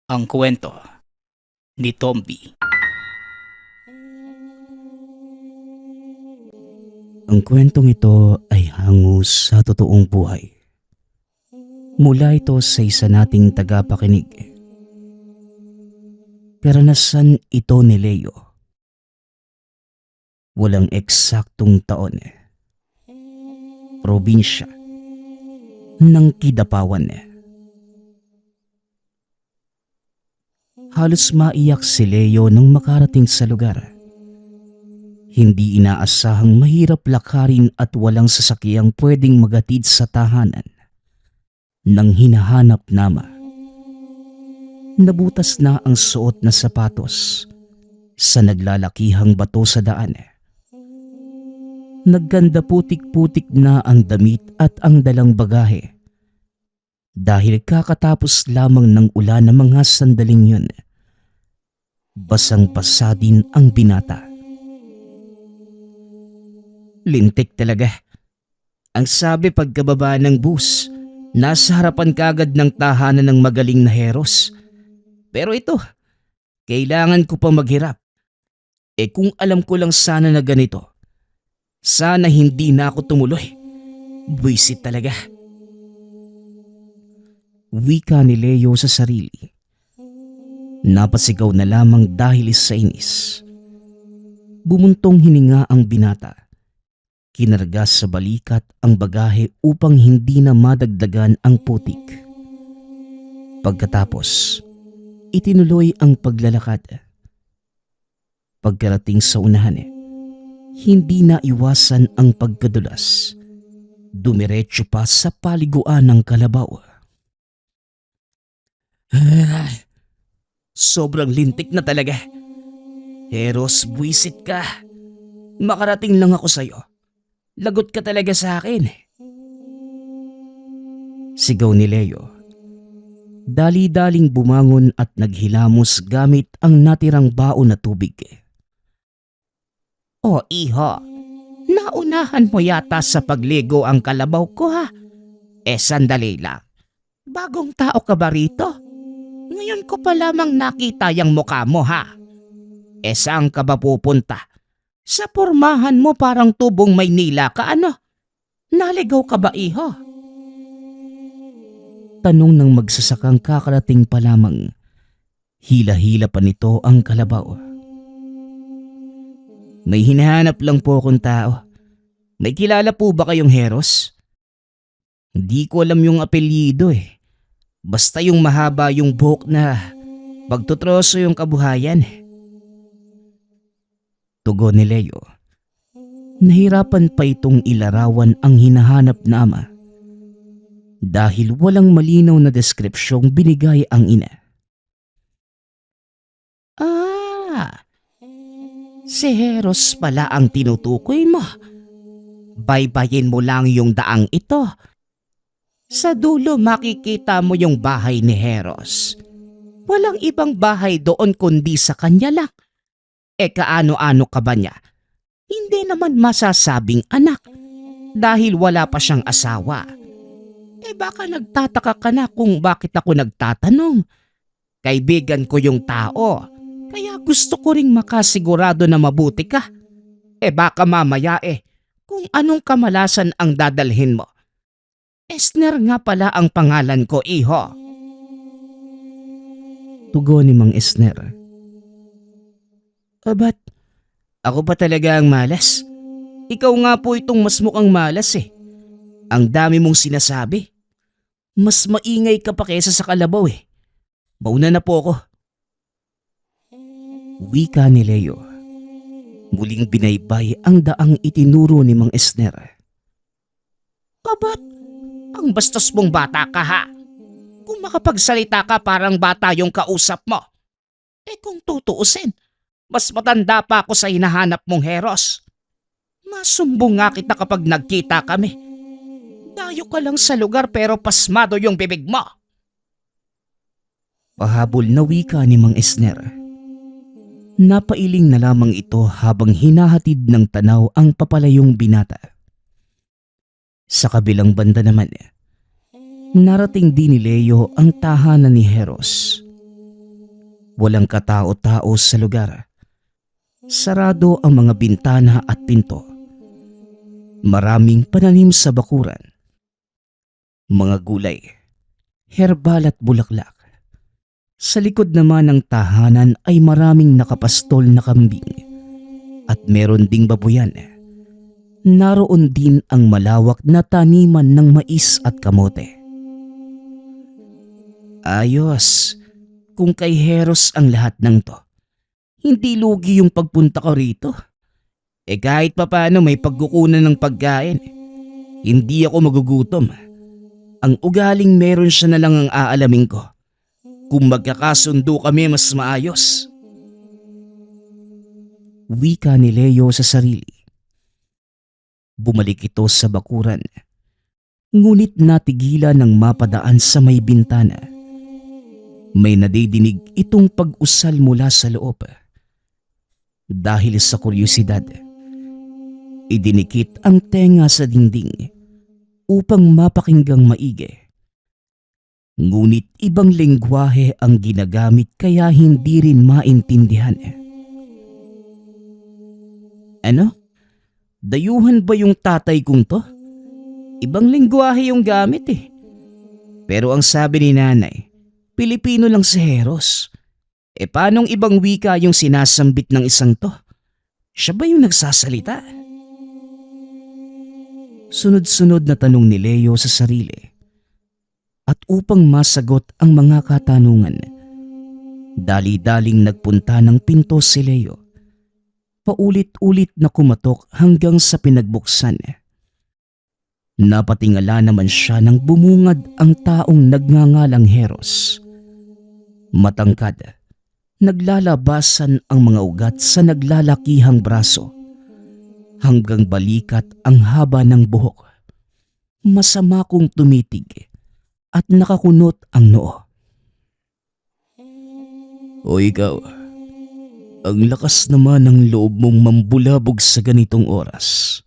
Ang kwento ni Tomby. Ang kwentong ito ay hango sa totoong buhay. Mula ito sa isa nating tagapakinig. Karanasan ito ni Leo. Walang eksaktong taon. Probinsya ng Kidapawan. Halos maiyak si Leo nang makarating sa lugar. Hindi inaasahang mahirap lakarin at walang sasakyang pwedeng magatid sa tahanan ng hinahanap nama. Nabutas na ang suot na sapatos sa naglalakihang bato sa daan. Nagganda putik-putik na ang damit at ang dalang bagahe. Dahil kakatapos lamang ng ulan ng mga sandaling yun, basang-basa din ang binata. Lintik talaga. Ang sabi pagkababa ng bus, nasa harapan kagad ng tahanan ng magaling na heros. Pero ito, kailangan ko pa maghirap. Kung alam ko lang sana na ganito, sana hindi na ako tumuloy. Buwisit talaga. Wika ni Leo sa sarili. Napasigaw na lamang dahil sa inis. Bumuntong hininga ang binata. Kinarga sa balikat ang bagahe upang hindi na madagdagan ang putik. Pagkatapos, itinuloy ang paglalakad. Pagkarating sa unahan, hindi na iwasan ang pagkadulas. Dumiretso pa sa paliguan ng kalabaw. Sobrang lintik na talaga. Heros, buwisit ka. Makarating lang ako sa'yo. Lagot ka talaga sa akin. Sigaw ni Leo. Dali-daling bumangon at naghilamos gamit ang natirang baon na tubig. O iho, naunahan mo yata sa pagligo ang kalabaw ko ha? Sandali lang. Bagong tao ka ba rito? Ngayon ko pa lamang nakita yung mukha mo ha? Saan ka ba pupunta? Sa pormahan mo parang tubong Maynila ka ano? Naligaw ka ba iho? Tanong ng magsasakang kakarating pa lamang. Hila-hila pa nito ang kalabaw. May hinahanap lang po akong tao. May kilala po ba kayong heros? Hindi ko alam yung apelyido eh. Basta yung mahaba yung buhok na pagtutroso yung kabuhayan. Tugon ni Leo. Nahirapan pa itong ilarawan ang hinahanap na ama dahil walang malinaw na deskripsyong binigay ang ina. Si Heros pala ang tinutukoy mo. Baybayin mo lang yung daang ito. Sa dulo makikita mo yung bahay ni Heros. Walang ibang bahay doon kundi sa kanya lang. Kaano-ano ka ba niya? Hindi naman masasabing anak dahil wala pa siyang asawa. Baka nagtataka ka na kung bakit ako nagtatanong. Kaibigan ko yung tao, kaya gusto ko ring makasigurado na mabuti ka. Baka mamaya kung anong kamalasan ang dadalhin mo. Esner nga pala ang pangalan ko, iho. Tugon ni Mang Esner. Ba't ako pa talaga ang malas? Ikaw nga po itong mas mukhang malas eh. Ang dami mong sinasabi. Mas maingay ka pa kesa sa kalabaw eh. Mauna na po ako. Wika ni Leo. Muling binaybay ang daang itinuro ni Mang Esner. Ba't ang bastos mong bata ka ha? Kung makapagsalita ka parang bata yung kausap mo. Kung tutuusin, mas matanda pa ako sa hinahanap mong heros. Masumbong nga kita kapag nagkita kami. Dayo ka lang sa lugar pero pasmado yung bibig mo. Pahabol na wika ni Mang Esner. Napailing na lamang ito habang hinahatid ng tanaw ang papalayong binata. Sa kabilang banda naman, narating din ni Leo ang tahanan ni Heros. Walang katao-tao sa lugar. Sarado ang mga bintana at pinto. Maraming pananim sa bakuran. Mga gulay, herbal at bulaklak. Sa likod naman ng tahanan ay maraming nakapastol na kambing at meron ding babuyan. Naroon din ang malawak na taniman ng mais at kamote. Ayos, kung kay Heros ang lahat ng to, hindi lugi yung pagpunta ko rito. Kahit papano may pagkukunan ng pagkain. Hindi ako magugutom. Ang ugaling meron siya na lang ang aalamin ko. Kung magkakasundo kami mas maayos. Wika ni Leo sa sarili. Bumalik ito sa bakuran. Ngunit natigilan ng mapadaan sa may bintana. May nadidinig itong pag-usal mula sa loob. Dahil sa kuryosidad, idinikit ang tenga sa dingding upang mapakinggang maigi. Ngunit ibang lengguwahe ang ginagamit kaya hindi rin maintindihan. Ano? Dayuhan ba yung tatay kong to? Ibang lengguwahe yung gamit eh. Pero ang sabi ni nanay, Pilipino lang si Heros. Paanong ibang wika yung sinasambit ng isang to? Siya ba yung nagsasalita? Sunod-sunod na tanong ni Leo sa sarili. At upang masagot ang mga katanungan, dali-daling nagpunta ng pinto si Leo. Paulit-ulit na kumatok hanggang sa pinagbuksan. Napatingala naman siya nang bumungad ang taong nagngangalang Heros. Matangkad, naglalabasan ang mga ugat sa naglalakihang braso. Hanggang balikat ang haba ng buhok. Masama kong tumitig at nakakunot ang noo. O ikaw, ang lakas naman ng loob mong mambulabog sa ganitong oras.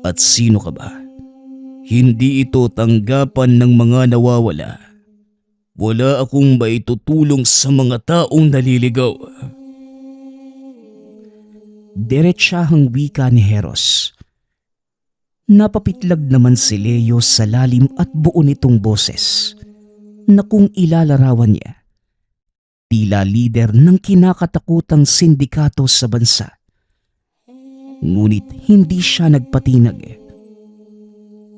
At sino ka ba? Hindi ito tanggapan ng mga nawawala. Wala akong maitutulong sa mga taong naliligaw. Diretsahang wika ni Heros. Napapitlag naman si Leo sa lalim at buo nitong boses na kung ilalarawan niya, tila lider ng kinakatakutang sindikato sa bansa. Ngunit hindi siya nagpatinag.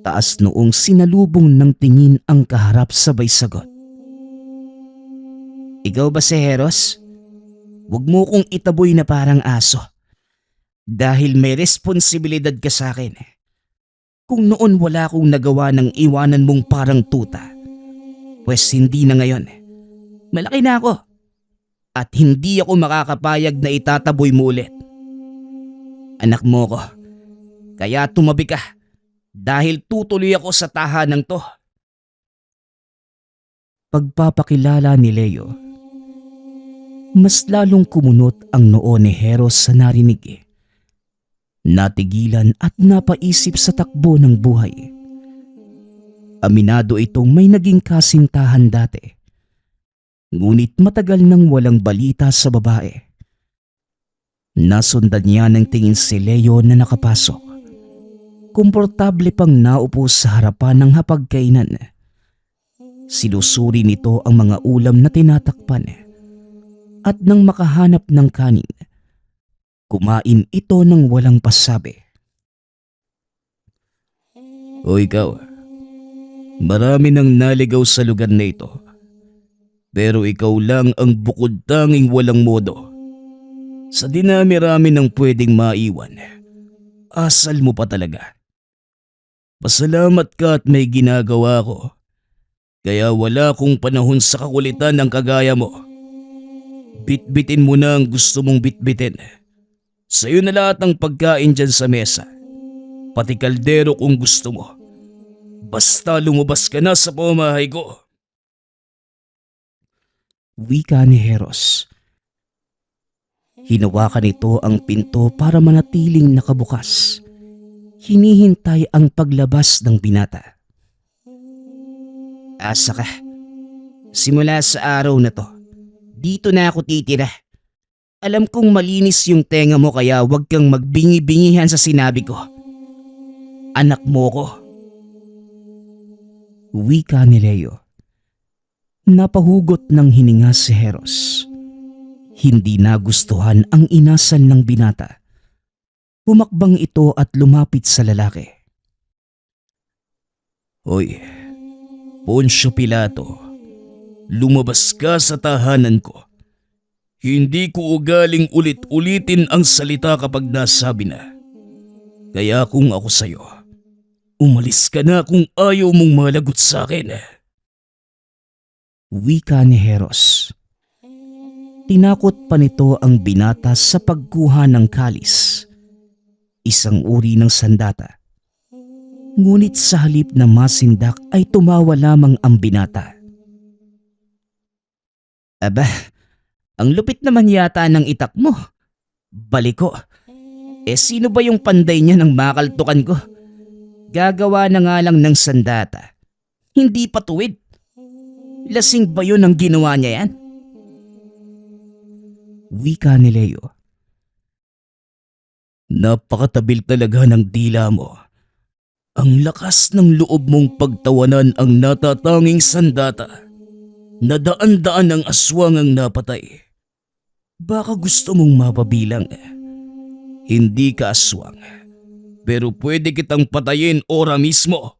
Taas noong sinalubong ng tingin ang kaharap sabay sagot. Ikaw ba si Heros? Huwag mo kong itaboy na parang aso. Dahil may responsibilidad ka sa akin. Kung noon wala akong nagawa ng iwanan mong parang tuta, pues hindi na ngayon. Malaki na ako. At hindi ako makakapayag na itataboy mo ulit. Anak mo ko. Kaya tumabi ka. Dahil tutuloy ako sa tahanang to. Pagpapakilala ni Leo, mas lalong kumunot ang noo ni Heros sa narinig. Natigilan at napaisip sa takbo ng buhay. Aminado itong may naging kasintahan dati. Ngunit matagal nang walang balita sa babae. Nasundan niya ng tingin si Leo na nakapasok. Komportable pang naupo sa harapan ng hapagkainan. Sinusuri nito ang mga ulam na tinatakpan. At nang makahanap ng kanin, kumain ito ng walang pasabi. O ikaw, marami nang naligaw sa lugar na ito. Pero ikaw lang ang bukod tanging walang modo. Sa dinami-rami ng pwedeng maiwan, asal mo pa talaga. Pasalamat ka at may ginagawa ko. Kaya wala akong panahon sa kakulitan ng kagaya mo. Bitbitin mo na ang gusto mong bitbitin. Sa'yo na lahat ang pagkain dyan sa mesa. Pati kaldero kung gusto mo. Basta lumabas ka na sa pamahay ko. Wika ni Heros. Hinawakan nito ang pinto para manatiling nakabukas. Hinihintay ang paglabas ng binata. Asa ka. Simula sa araw na to, Dito na ako titira. Alam kong malinis yung tenga mo kaya huwag kang magbingi-bingihan sa sinabi ko. Anak mo ko. Wika ni Leo. Napahugot ng hininga si Heros. Hindi nagustuhan ang inasal ng binata. Humakbang ito at lumapit sa lalaki. Hoy, Poncio Pilato, lumabas ka sa tahanan ko. Hindi ko ugaling ulit-ulitin ang salita kapag nasabi na. Kaya kung ako sa'yo, umalis ka na kung ayaw mong malagot sa akin. Wika ni Heros. Tinakot pa nito ang binata sa pagkuha ng kalis, isang uri ng sandata. Ngunit sa halip na masindak ay tumawa lamang ang binata. Aba, ang lupit naman yata ng itak mo. Baliko. Sino ba yung panday niya ng makaltukan ko? Gagawa na nga lang ng sandata. Hindi pa tuwid. Lasing ba yun ang ginawa niya yan? Wika ni Leo. Napakatabil talaga ng dila mo. Ang lakas ng loob mong pagtawanan ang natatanging sandata. Nadaan-daan ang aswang ang napatay. Baka gusto mong mapabilang. Hindi ka aswang. Pero pwede kitang patayin ora mismo.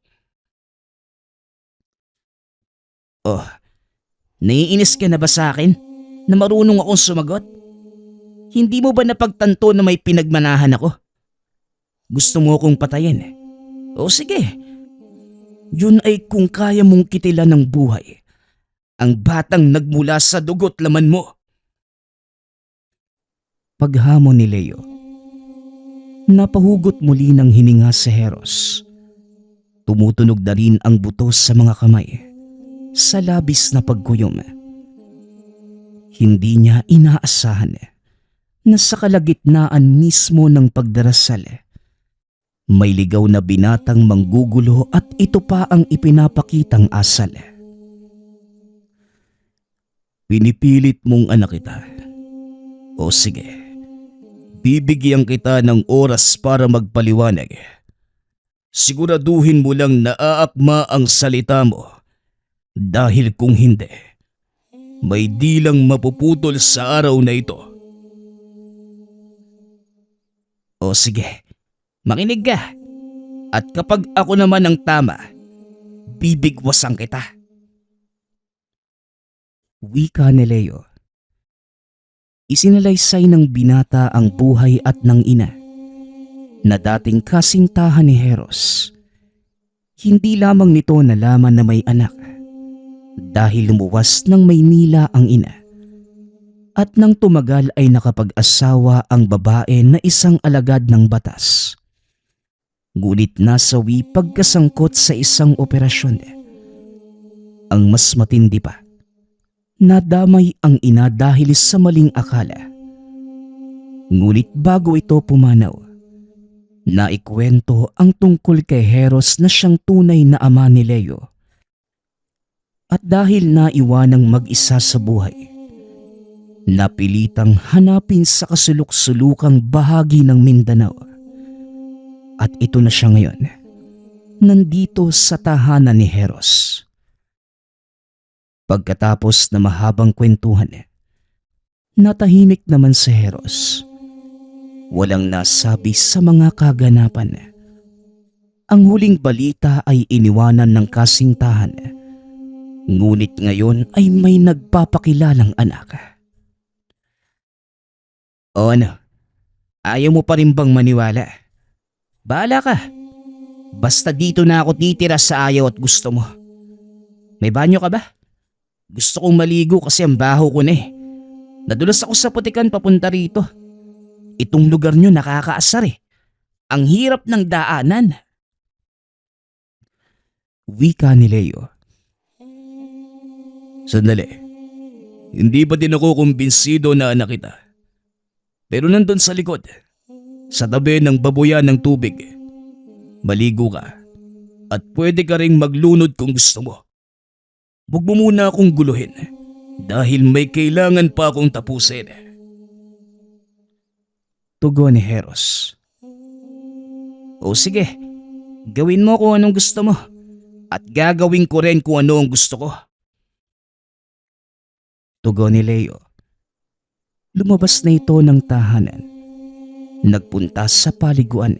Oh, naiinis ka na ba sa akin na marunong akong sumagot? Hindi mo ba napagtanto na may pinagmanahan ako? Gusto mo akong patayin? O sige, yun ay kung kaya mong kitilan ng buhay ang batang nagmula sa dugo't laman mo. Paghamon ni Leo, napahugot muli ng hininga si Heros. Tumutunog na rin ang buto sa mga kamay sa labis na pagkuyom. Hindi niya inaasahan na sa kalagitnaan mismo ng pagdarasal, may ligaw na binatang manggugulo at ito pa ang ipinapakitang asal. Pinipilit mong anak kita. O sige, bibigyan kita ng oras para magpaliwanag. Siguraduhin mo lang na aakma ang salita mo. Dahil kung hindi, may dilang mapuputol sa araw na ito. O sige, makinig ka. At kapag ako naman ang tama, bibigwasan kita. Wika ni Leo. Isinalaysay ng binata ang buhay at ng ina na dating kasintahan ni Heros. Hindi lamang nito nalaman na may anak dahil lumuwas ng Maynila ang ina. At nang tumagal ay nakapag-asawa ang babae na isang alagad ng batas. Ngunit nasawi pagkasangkot sa isang operasyon. Ang mas matindi pa, nadamay ang ina dahil sa maling akala. Ngunit bago ito pumanaw, naikwento ang tungkol kay Heros na siyang tunay na ama ni Leo. At dahil naiwanang mag-isa sa buhay, napilitang hanapin sa kasulok-sulukang bahagi ng Mindanao. At ito na siya ngayon, nandito sa tahanan ni Heros. Pagkatapos na mahabang kwentuhan, natahimik naman si Heros. Walang nasabi sa mga kaganapan. Ang huling balita ay iniwanan ng kasintahan. Ngunit ngayon ay may nagpapakilalang anak. O ano? Ayaw mo pa rin bang maniwala? Bahala ka. Basta dito na ako titira sa ayaw at gusto mo. May banyo ka ba? Gusto kong maligo kasi ang baho ko na eh. Nadulas ako sa putikan papunta rito. Itong lugar nyo nakakaasar eh. Ang hirap ng daanan. Wika ni Leo. Sandali. Hindi pa din ako kumbinsido na anak kita. Pero nandun sa likod, sa tabi ng babuyan ng tubig, maligo ka at pwede ka ring maglunod kung gusto mo. Huwag mo muna akong guluhin. Dahil may kailangan pa akong tapusin. Tugon ni Heros. O sige, gawin mo kung anong gusto mo at gagawin ko rin kung ano ang gusto ko. Tugon ni Leo. Lumabas na ito ng tahanan. Nagpunta sa paliguan.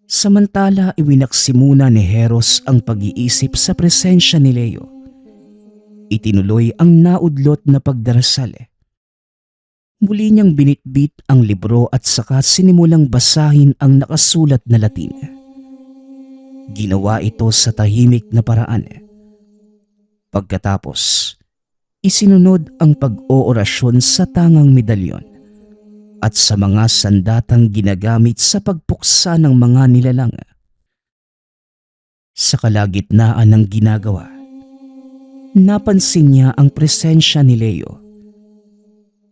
Samantala iwinaksi muna ni Heros ang pag-iisip sa presensya ni Leo. Itinuloy ang naudlot na pagdarasal. Muli niyang binitbit ang libro at saka sinimulang basahin ang nakasulat na Latin. Ginawa ito sa tahimik na paraan. Pagkatapos, isinunod ang pag-oorasyon sa tangang medalyon at sa mga sandatang ginagamit sa pagpuksa ng mga nilalang. Sa kalagitnaan ng ginagawa, napansin niya ang presensya ni Leo.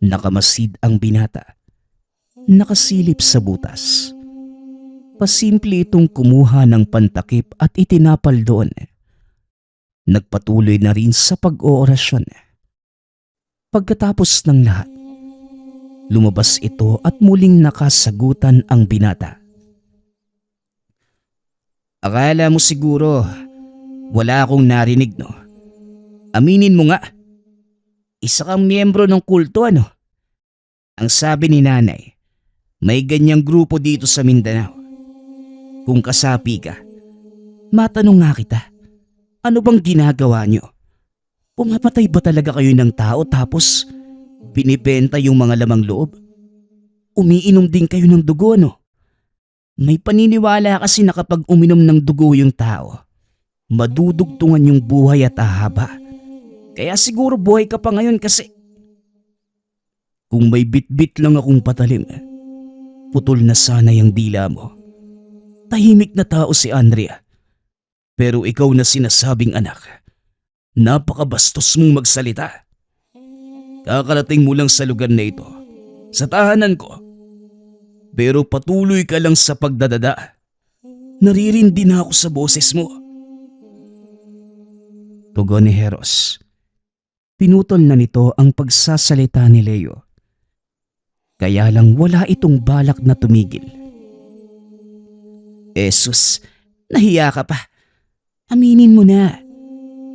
Nakamasid ang binata, nakasilip sa butas. Pasimple itong kumuha ng pantakip at itinapal doon. Nagpatuloy na rin sa pag-oorasyon. Pagkatapos ng lahat, lumabas ito at muling nakasagutan ang binata. Akala mo siguro wala akong narinig, no? Aminin mo nga, isa kang miyembro ng kulto, ano? Ang sabi ni nanay, may ganyang grupo dito sa Mindanao. Kung kasapi ka, matanong nga kita, ano bang ginagawa nyo? Pumapatay ba talaga kayo ng tao tapos binibenta yung mga lamang loob? Umiinom din kayo ng dugo, no? May paniniwala kasi na kapag uminom ng dugo yung tao, madudugtungan yung buhay at ahaba. Kaya siguro buhay ka pa ngayon kasi... Kung may bitbit lang akong patalim, putol na sana yung dila mo. Tahimik na tao si Andrea. Pero ikaw na sinasabing anak, napakabastos mong magsalita. Kakarating mo lang sa lugar na ito, sa tahanan ko. Pero patuloy ka lang sa pagdadada. Naririndi na ako sa boses mo. Tugon ni Heros. Pinutol na nito ang pagsasalita ni Leo. Kaya lang wala itong balak na tumigil. Jesus, nahiya ka pa. Aminin mo na.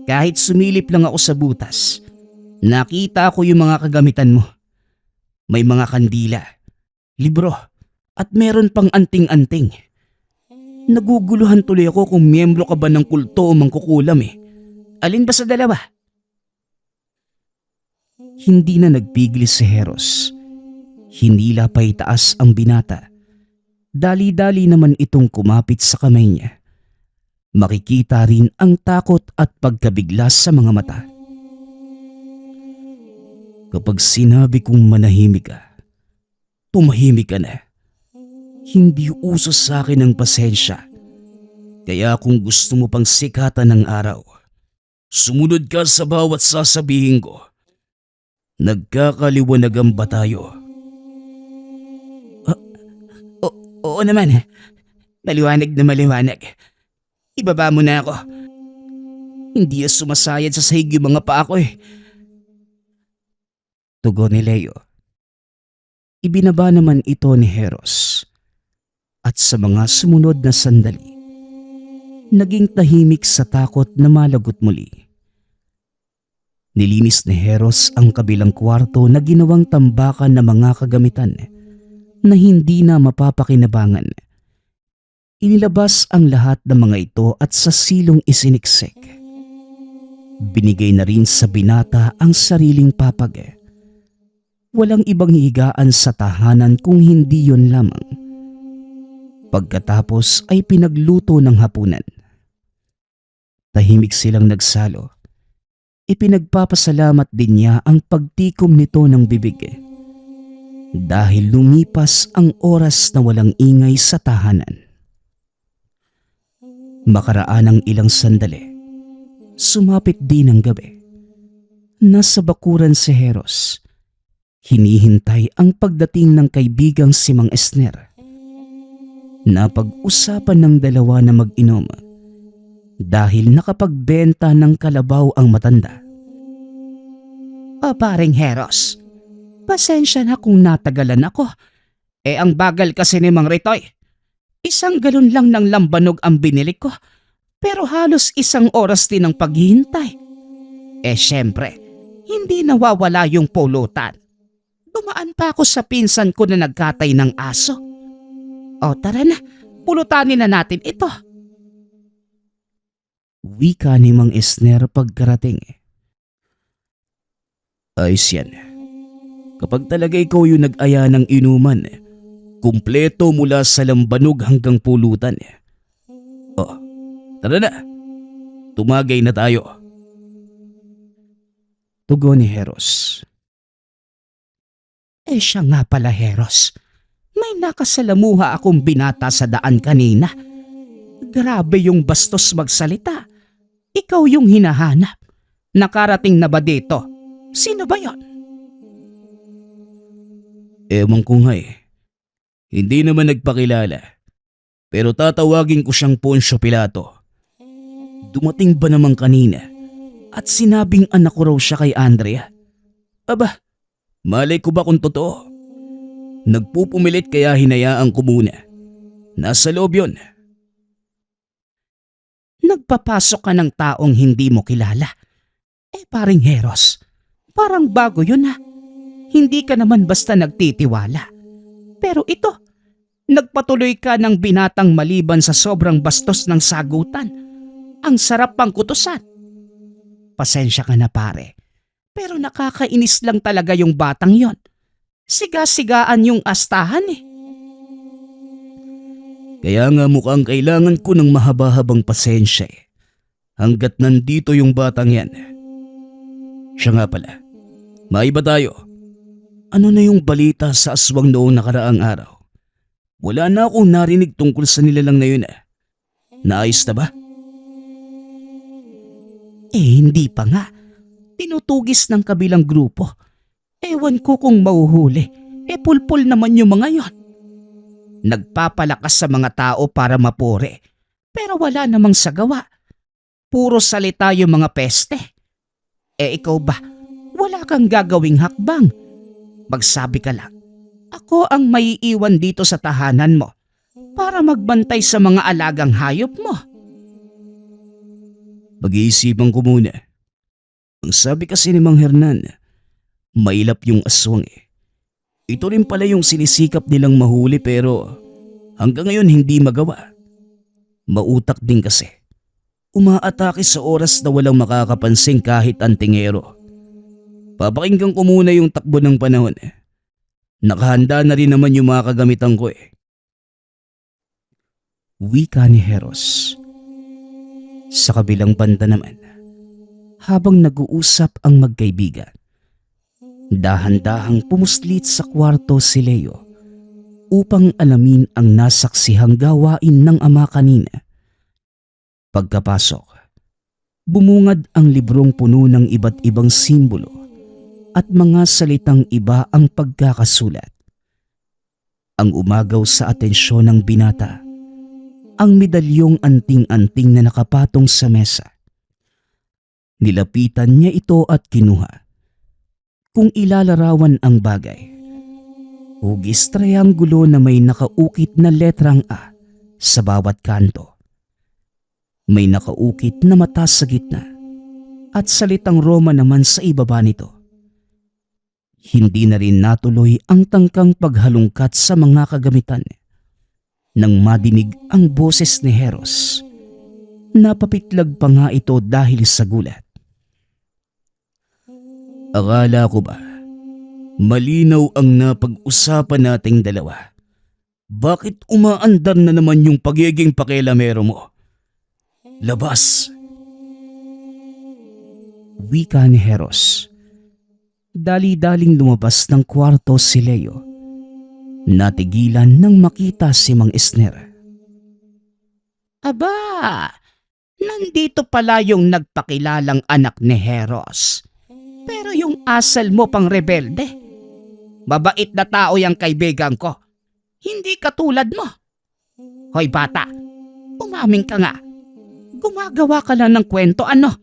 Kahit sumilip lang ako sa butas, nakita ko yung mga kagamitan mo. May mga kandila, libro, at meron pang anting-anting. Naguguluhan tuloy ako kung miyembro ka ba ng kulto o mangkukulam eh. Alin ba sa dalawa? Hindi na nagpigil si Heros. Hinila pa itaas ang binata. Dali-dali naman itong kumapit sa kamay niya. Makikita rin ang takot at pagkabigla sa mga mata. Kapag sinabi kong manahimik ka, tumahimik ka na. Hindi uso sa akin ang pasensya. Kaya kung gusto mo pang sikatan ng araw, sumunod ka sa bawat sasabihin ko. Nagkakaliwanagan ba tayo? Oo naman. Maliwanag na maliwanag. Ibaba mo na ako. Hindi sumasayad sa sahig yung mga paa ko eh. Tugon ni Leo. Ibinaba naman ito ni Heros. At sa mga sumunod na sandali, naging tahimik sa takot na malagot muli. Nilinis ni Heros ang kabilang kwarto na ginawang tambakan ng mga kagamitan na hindi na mapapakinabangan. Inilabas ang lahat ng mga ito at sa silong isiniksik. Binigay na rin sa binata ang sariling papag. Walang ibang higaan sa tahanan kung hindi yon lamang. Pagkatapos ay pinagluto ng hapunan. Tahimik silang nagsalo. Ipinagpapasalamat din niya ang pagtikom nito ng bibig. Dahil lumipas ang oras na walang ingay sa tahanan. Makaraan ng ilang sandali, sumapit din ang gabi. Nasa bakuran si Heros. Hinihintay ang pagdating ng kaibigang si Mang Esner. Napag-usapan ng dalawa na mag-inom dahil nakapagbenta ng kalabaw ang matanda. O paring Heros, pasensya na kung natagalan ako. Ang bagal kasi ni Mang Ritoy. 1 galon lang ng lambanog ang binili ko, pero halos 1 oras din ang paghihintay. Syempre, hindi nawawala yung pulutan. Dumaan pa ako sa pinsan ko na nagkatay ng aso. O tara na, pulutanin na natin ito. Wika ni Mang Esner pagkarating. Ayos yan. Kapag talaga ikaw yung nag-aya ng inuman, kumpleto mula sa lambanog hanggang pulutan. Tara na. Tumagay na tayo. Tugon ni Heros. Siya nga pala, Heros. May nakasalamuha akong binata sa daan kanina. Grabe yung bastos magsalita. Ikaw yung hinahanap. Nakarating na ba dito? Sino ba yon? Ewan ko nga eh. Hindi naman nagpakilala. Pero tatawagin ko siyang Poncio Pilato. Dumating ba naman kanina at sinabing anak ko raw siya kay Andrea? Aba, malay ko ba kung totoo? Nagpupumilit kaya hinayaan ko muna. Nasa loob yun. Nagpapasok ka ng taong hindi mo kilala. Paring Heros, parang bago yun ha. Hindi ka naman basta nagtitiwala. Pero ito, nagpatuloy ka ng binatang maliban sa sobrang bastos ng sagutan. Ang sarap pang kutusan. Pasensya ka na pare, pero nakakainis lang talaga yung batang yon. Siga-sigaan yung astahan eh. Kaya nga mukhang kailangan ko ng mahaba-habang pasensya eh. Hanggat nandito yung batang yan. Siya nga pala, maiba tayo. Ano na yung balita sa aswang noong nakaraang araw? Wala na akong narinig tungkol sa nilalang na yun eh. Naayos na ba? Hindi pa nga. Tinutugis ng kabilang grupo. Ewan ko kung mauhuli. Pulpul naman yung mga yon. Nagpapalakas sa mga tao para mapuri. Pero wala namang sagawa. Puro salita yung mga peste. Ikaw ba? Wala kang gagawing hakbang. Magsabi ka lang. Ako ang maiiwan dito sa tahanan mo para magbantay sa mga alagang hayop mo. Pag-iisipan ko muna. Ang sabi kasi ni Mang Hernan, mailap yung aswang eh. Ito rin pala yung sinisikap nilang mahuli pero hanggang ngayon hindi magawa. Mautak din kasi. Umaatake sa oras na walang makakapansin kahit antingero. Papakinggan ko muna yung takbo ng panahon. Nakahanda na rin naman yung mga kagamitan ko eh. Wika ni Heros. Sa kabilang banda naman, habang nag-uusap ang magkaibigan, dahan-dahang pumuslit sa kwarto si Leo upang alamin ang nasaksihang gawain ng ama kanina. Pagkapasok, bumungad ang librong puno ng iba't ibang simbolo at mga salitang iba ang pagkakasulat. Ang umagaw sa atensyon ng binata, ang medalyong anting-anting na nakapatong sa mesa. Nilapitan niya ito at kinuha. Kung ilalarawan ang bagay, hugis trianggulo na may nakaukit na letrang A sa bawat kanto. May nakaukit na mata sa gitna at salitang Roma naman sa ibaba nito. Hindi na rin natuloy ang tangkang paghalungkat sa mga kagamitan. Nang madinig ang boses ni Heros, napapitlag pa nga ito dahil sa gulat. Akala ko ba, malinaw ang napag-usapan nating dalawa. Bakit umaandar na naman yung pagiging pakialamero mo? Labas! Wika ni Heros. Dali-daling lumabas ng kwarto si Leo. Natigilan nang makita si Mang Esner. Aba, nandito pala yung nagpakilalang anak ni Heros. Pero yung asal mo pang rebelde. Mabait na tao yung kaibigan ko. Hindi katulad mo. Hoy bata, umamin ka nga. Gumagawa ka lang ng kwento ano?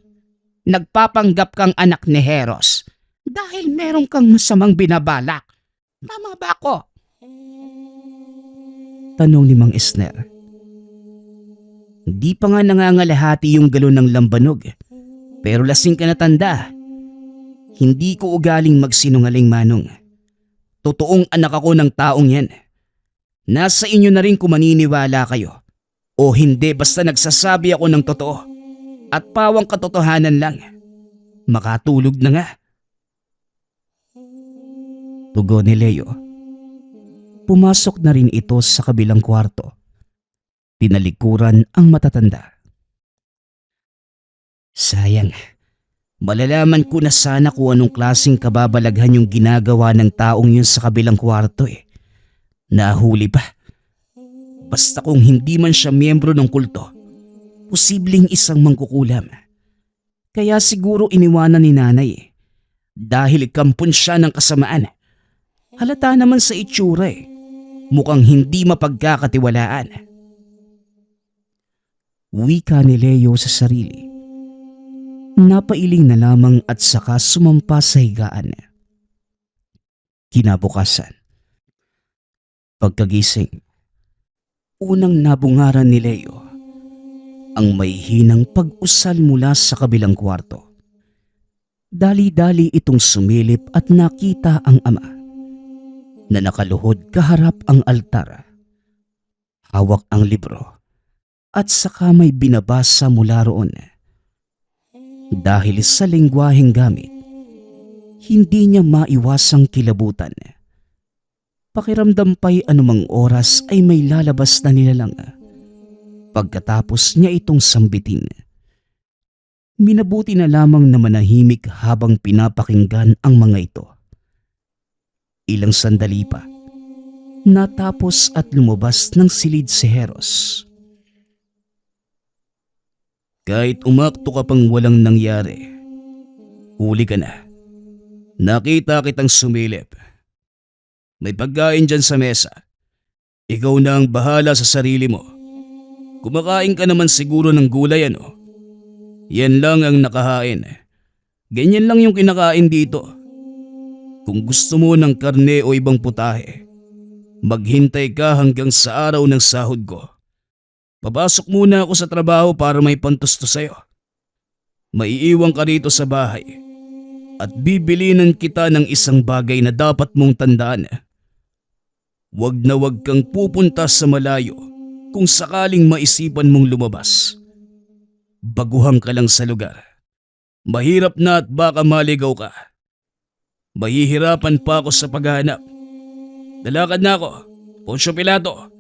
Nagpapanggap kang anak ni Heros Dahil meron kang masamang binabalak. Tama ba ako? Tanong ni Mang Esner. Di pa nga nangangalahati yung galon ng lambanog. Pero lasing ka na tanda. Hindi ko ugaling magsinungaling, Manong. Totoong anak ako ng taong yan. Nasa inyo na rin kung maniniwala kayo. O hindi, basta nagsasabi ako ng totoo. At pawang katotohanan lang. Makatulog na nga. Tugon ni Leo. Pumasok na rin ito sa kabilang kwarto. Tinalikuran ang matatanda. Sayang, malalaman ko na sana kung anong klaseng kababalaghan yung ginagawa ng taong yun sa kabilang kwarto eh. Nahuli pa. Basta kung hindi man siya miyembro ng kulto, posibleng isang mangkukulam. Kaya siguro iniwanan ni nanay eh. Dahil kampon siya ng kasamaan. Halata naman sa itsura eh. Mukhang hindi mapagkakatiwalaan. Wika ni Leo sa sarili. Napailing na lamang at saka sumampa sa higaan. Kinabukasan. Pagkagising, unang nabungaran ni Leo ang may hinang pag-usal mula sa kabilang kwarto. Dali-dali itong sumilip at nakita ang ama na nakaluhod kaharap ang altar. Hawak ang libro at saka may binabasa mula roon. Dahil sa lengguwaheng gamit, hindi niya maiwasang kilabutan. Pakiramdam pa'y anumang oras ay may lalabas na nilalang. Pagkatapos niya itong sambitin, minabuti na lamang na manahimik habang pinapakinggan ang mga ito. Ilang sandali pa, natapos at lumabas ng silid si Heros. Kahit umakto ka pang walang nangyari, huli ka na. Nakita kitang sumilip. May pagkain dyan sa mesa. Ikaw na ang bahala sa sarili mo. Kumakain ka naman siguro ng gulay ano? Yan lang ang nakahain. Ganyan lang yung kinakain dito. Kung gusto mo ng karne o ibang putahe, maghintay ka hanggang sa araw ng sahod ko. Papasok muna ako sa trabaho para may pantusto sa'yo. Maiiwan ka rito sa bahay at bibilinan kita ng isang bagay na dapat mong tandaan. Wag na wag kang pupunta sa malayo kung sakaling maisipan mong lumabas. Baguhan ka lang sa lugar. Mahirap na at baka maligaw ka. Mahihirapan pa ako sa paghahanap. Lalakad na ako, Poncio Pilato.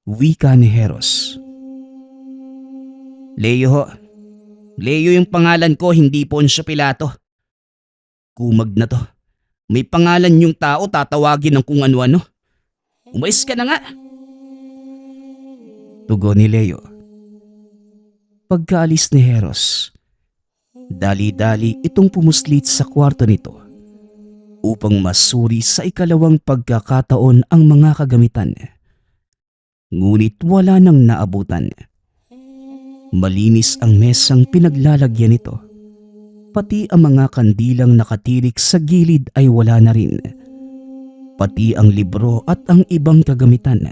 Wika ni Heros. Leo, Leo yung pangalan ko, hindi Poncio Pilato. Kumag na to. May pangalan yung tao, tatawagin ng kung ano-ano. Umalis ka na nga. Tugon ni Leo. Pagkaalis ni Heros, dali-dali itong pumuslit sa kwarto nito upang masuri sa ikalawang pagkakataon ang mga kagamitan. Ngunit wala nang naabutan. Malinis ang mesang pinaglalagyan nito. Pati ang mga kandilang nakatirik sa gilid ay wala na rin. Pati ang libro at ang ibang kagamitan.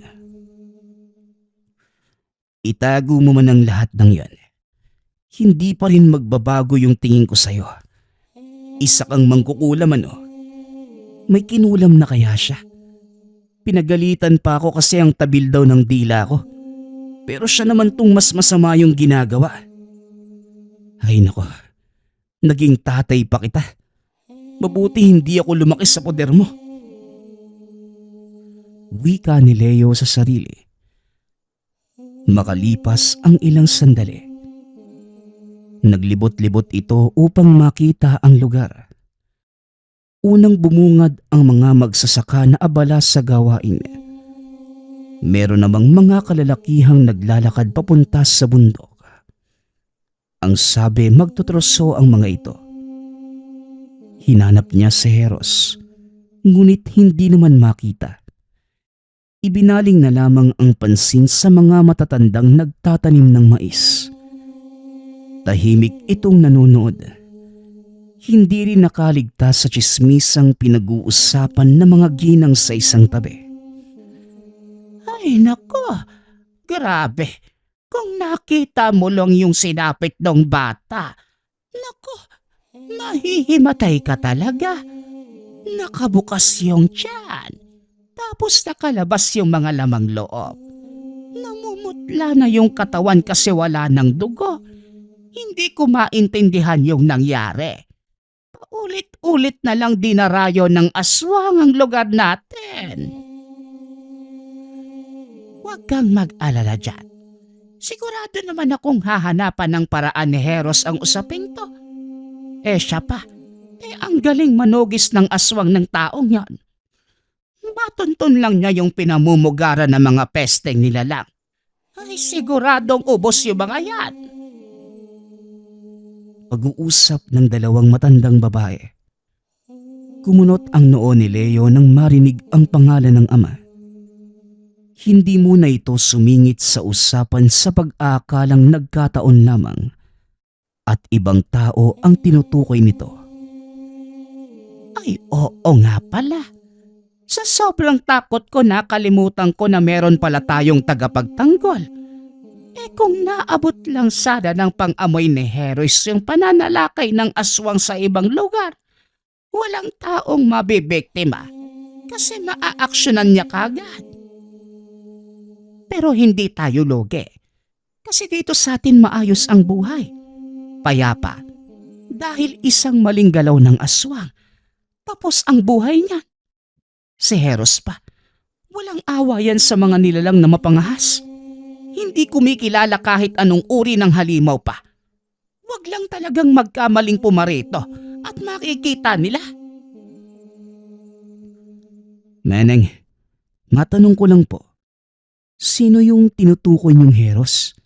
Itago mo man ang lahat ng yan. Hindi pa rin magbabago yung tingin ko sa'yo. Isa kang mangkukulam ano. May kinulam na kaya siya? Pinagalitan pa ako kasi ang tabil daw ng dila ko. Pero siya naman tong mas masama yung ginagawa. Ay nako, naging tatay pa kita. Mabuti hindi ako lumaki sa poder mo. Wika ni Leo sa sarili. Makalipas ang ilang sandali. Naglibot-libot ito upang makita ang lugar. Unang bumungad ang mga magsasaka na abala sa gawain. Meron namang mga kalalakihang naglalakad papunta sa bundok. Ang sabi magtutroso ang mga ito. Hinanap niya si Heros, ngunit hindi naman makita. Ibinaling na lamang ang pansin sa mga matatandang nagtatanim ng mais. Tahimik itong nanonood. Hindi rin nakaligtas sa tsismisang pinag-uusapan ng mga ginang sa isang tabi. Ay nako, grabe. Kung nakita mo lang yung sinapit ng bata, nako, mahihimatay ka talaga. Nakabukas yung tiyan, tapos nakalabas yung mga lamang loob. Namumutla na yung katawan kasi wala ng dugo. Hindi ko maintindihan yung nangyari. Paulit-ulit na lang dinarayo ng aswang ang lugar natin. Huwag kang mag-alala dyan. Sigurado naman akong hahanapan ng paraan ni Heros ang usaping to. Siya pa. Ang galing manugis ng aswang ng taong yan. Matuntun lang niya yung pinamumugaran ng mga pesteng nilalang. Ay siguradong ubos yung mga yan. Pag-uusap ng dalawang matandang babae. Kumunot ang noo ni Leo nang marinig ang pangalan ng ama. Hindi muna ito sumingit sa usapan sa pag-aakalang nagkataon lamang at ibang tao ang tinutukoy nito. Ay oo nga pala. Sa sobrang takot ko nakalimutan ko na meron pala tayong tagapagtanggol. Kung naabot lang sana ng pang-amoy ni Heros yung pananalakay ng aswang sa ibang lugar, walang taong mabibiktima kasi maaaksyonan niya kagad. Pero hindi tayo lugi kasi dito sa atin maayos ang buhay. Payapa dahil isang maling galaw ng aswang, tapos ang buhay niya. Si Heros pa, walang awa yan sa mga nilalang na mapangahas. Hindi kumikilala kahit anong uri ng halimaw pa. Huwag lang talagang magkamaling pumarito at makikita nila. Maneng, matanong ko lang po. Sino yung tinutukoy niyong Heros?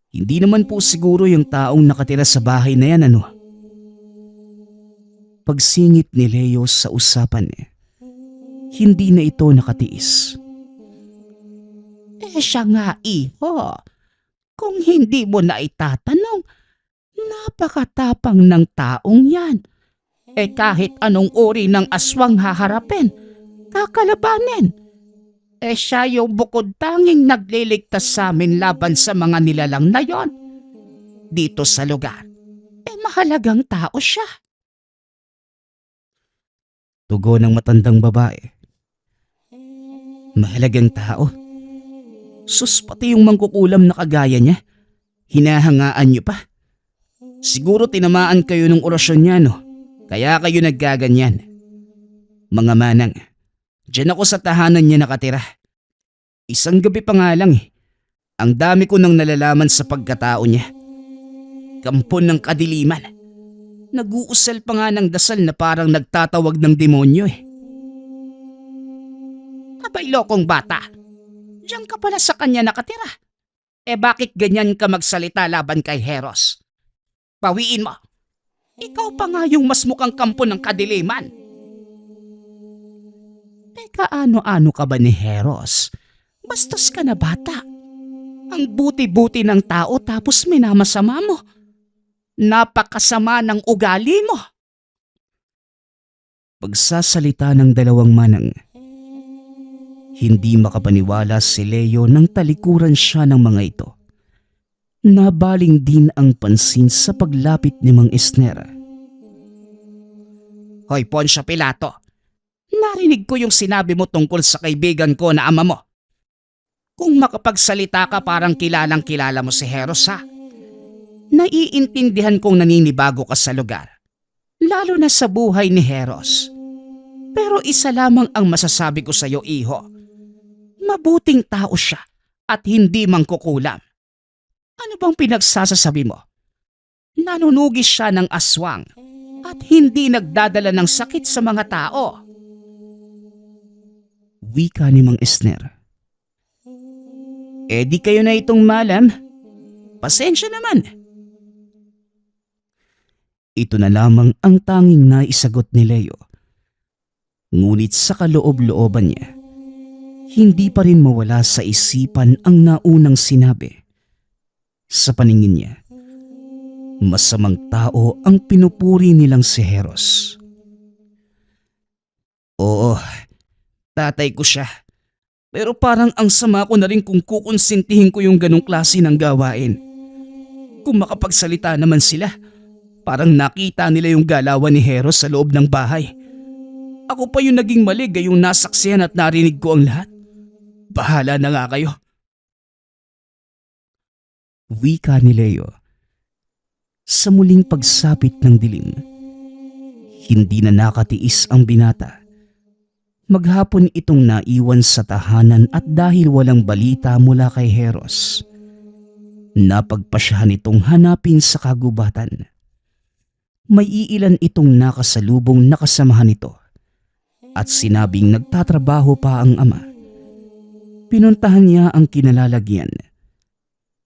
Hindi naman po siguro yung taong nakatira sa bahay na yan, ano? Pagsingit ni Leo sa usapan hindi na ito nakatiis. Siya nga iho. Kung hindi mo na itatanong, napakatapang ng taong yan. Kahit anong uri ng aswang haharapin, kakalabanin. Siya yung bukod tanging nagliligtas sa amin laban sa mga nilalang na yon. Dito sa lugar, mahalagang tao siya. Tugon ng matandang babae. Mahalagang tao? Sus, pati yung mangkukulam na kagaya niya. Hinahangaan niyo pa. Siguro tinamaan kayo ng orasyon niya, no? Kaya kayo naggaganyan. Mga manang, diyan ako sa tahanan niya nakatira. Isang gabi pa nga lang Ang dami ko nang nalalaman sa pagkatao niya. Kampon ng kadiliman. Nag-uusal pa nga ng dasal na parang nagtatawag ng demonyo Abay lokong bata. Diyan ka pala sa kanya nakatira. Bakit ganyan ka magsalita laban kay Heros? Bawiin mo. Ikaw pa nga yung mas mukhang kampo ng kadiliman. Kaano-ano ka ba ni Heros? Bastos ka na bata. Ang buti-buti ng tao tapos minamasama mo. Napakasama ng ugali mo. Pagsasalita ng dalawang manang. Hindi makapaniwala si Leo nang talikuran siya ng mga ito. Nabaling din ang pansin sa paglapit ni Mang Esner. Hoy Poncio Pilato, narinig ko yung sinabi mo tungkol sa kaibigan ko na ama mo. Kung makapagsalita ka parang kilalang kilala mo si Heros ha. Naiintindihan kong naninibago ka sa lugar, lalo na sa buhay ni Heros. Pero isa lamang ang masasabi ko sa iyo, iho. Mabuting tao siya at hindi mangkukulam. Ano bang pinagsasasabi mo? Nanunugis siya ng aswang at hindi nagdadala ng sakit sa mga tao. Wika ni Mang Esner. Di kayo na itong malam. Pasensya naman. Ito na lamang ang tanging naisagot ni Leo. Ngunit sa kaloob-looban niya, hindi pa rin mawala sa isipan ang naunang sinabi. Sa paningin niya, Masamang tao ang pinupuri nilang si Heros. Oo, tatay ko siya. Pero parang ang sama ko na rin kung kukonsintihin ko yung ganong klase ng gawain. Kung makapagsalita naman sila, parang nakita nila yung galawan ni Heros sa loob ng bahay. Ako pa yung naging mali gayong nasaksihan at narinig ko ang lahat. Bahala na nga kayo. Wika ni Leo. Sa muling pagsapit ng dilim, hindi na nakatiis ang binata. Maghapon itong naiwan sa tahanan at dahil walang balita mula kay Heros, napagpasyahan itong hanapin sa kagubatan. May iilan itong nakasalubong nakasamahan nito at sinabing nagtatrabaho pa ang ama. Pinuntahan niya ang kinalalagyan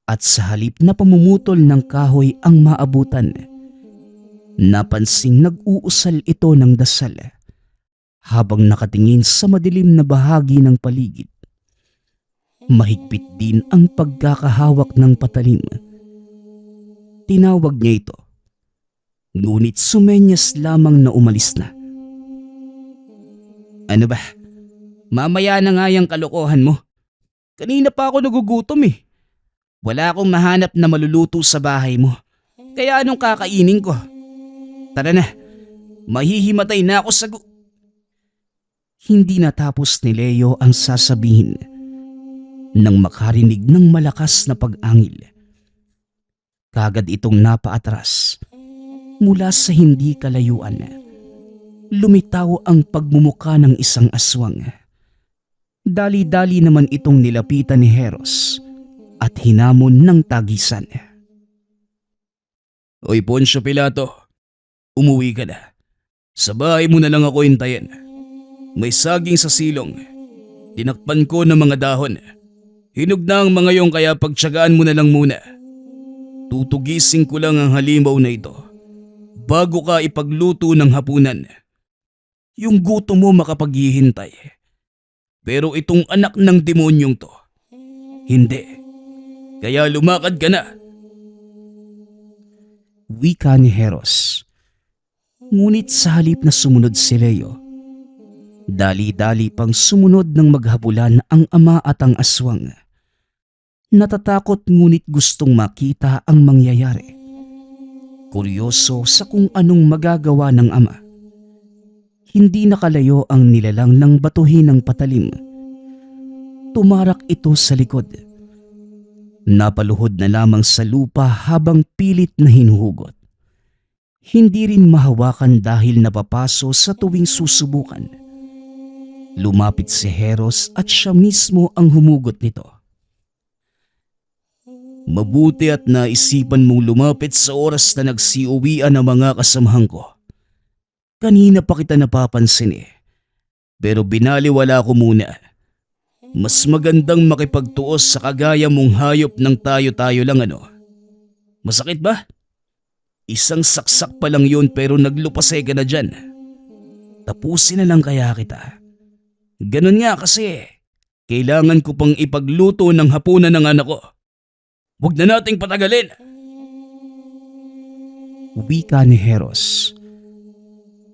at sa halip na pamumutol ng kahoy ang maabutan, napansing nag-uusal ito ng dasal habang nakatingin sa madilim na bahagi ng paligid. Mahigpit din ang pagkakahawak ng patalim. Tinawag niya ito, ngunit sumenyas lamang na umalis na. Ano ba? Mamaya na nga yung kalokohan mo. Kanina pa ako nagugutom eh. Wala akong mahanap na maluluto sa bahay mo. Kaya anong kakainin ko? Tara na, mahihimatay na ako sa Hindi natapos ni Leo ang sasabihin nang makarinig ng malakas na pag-angil. Kagad itong napaatras. Mula sa hindi kalayuan, lumitaw ang pagmumuka ng isang aswang. Dali-dali naman itong nilapitan ni Heros at hinamon ng tagisan. Oy Poncio Pilato, umuwi ka na. Sa bahay mo na lang ako hintayin. May saging sa silong. Tinakpan ko ng mga dahon. Hinog na ang mga yung kaya pagtsagaan mo na lang muna. Tutugising ko lang ang halimaw na ito bago ka ipagluto ng hapunan. Yung gutom mo makapaghihintay. Pero itong anak ng demonyong to, hindi. Kaya lumakad ka na. Wika ni Heros. Ngunit sa halip na sumunod si Leo, dali-dali pang sumunod ng maghabulan ang ama at ang aswang. Natatakot ngunit gustong makita ang mangyayari. Kuryoso sa kung anong magagawa ng ama. Hindi nakalayo ang nilalang ng batuhin ng patalim. Tumarak ito sa likod. Napaluhod na lamang sa lupa habang pilit na hinuhugot. Hindi rin mahawakan dahil napapaso sa tuwing susubukan. Lumapit si Heros at siya mismo ang humugot nito. Mabuti at naisipan mong lumapit sa oras na nagsiuwian ang mga kasamahan ko. Kanina pa kita napapansin eh. Pero binaliwala ko muna. Mas magandang makipagtuos sa kagaya mong hayop ng tayo-tayo lang ano. Masakit ba? Isang saksak pa lang yun pero naglupasay ka na dyan. Tapusin na lang kaya kita. Ganun nga kasi. Kailangan ko pang ipagluto ng hapunan ng anak ko. Huwag na nating patagalin. Wika ni Heros.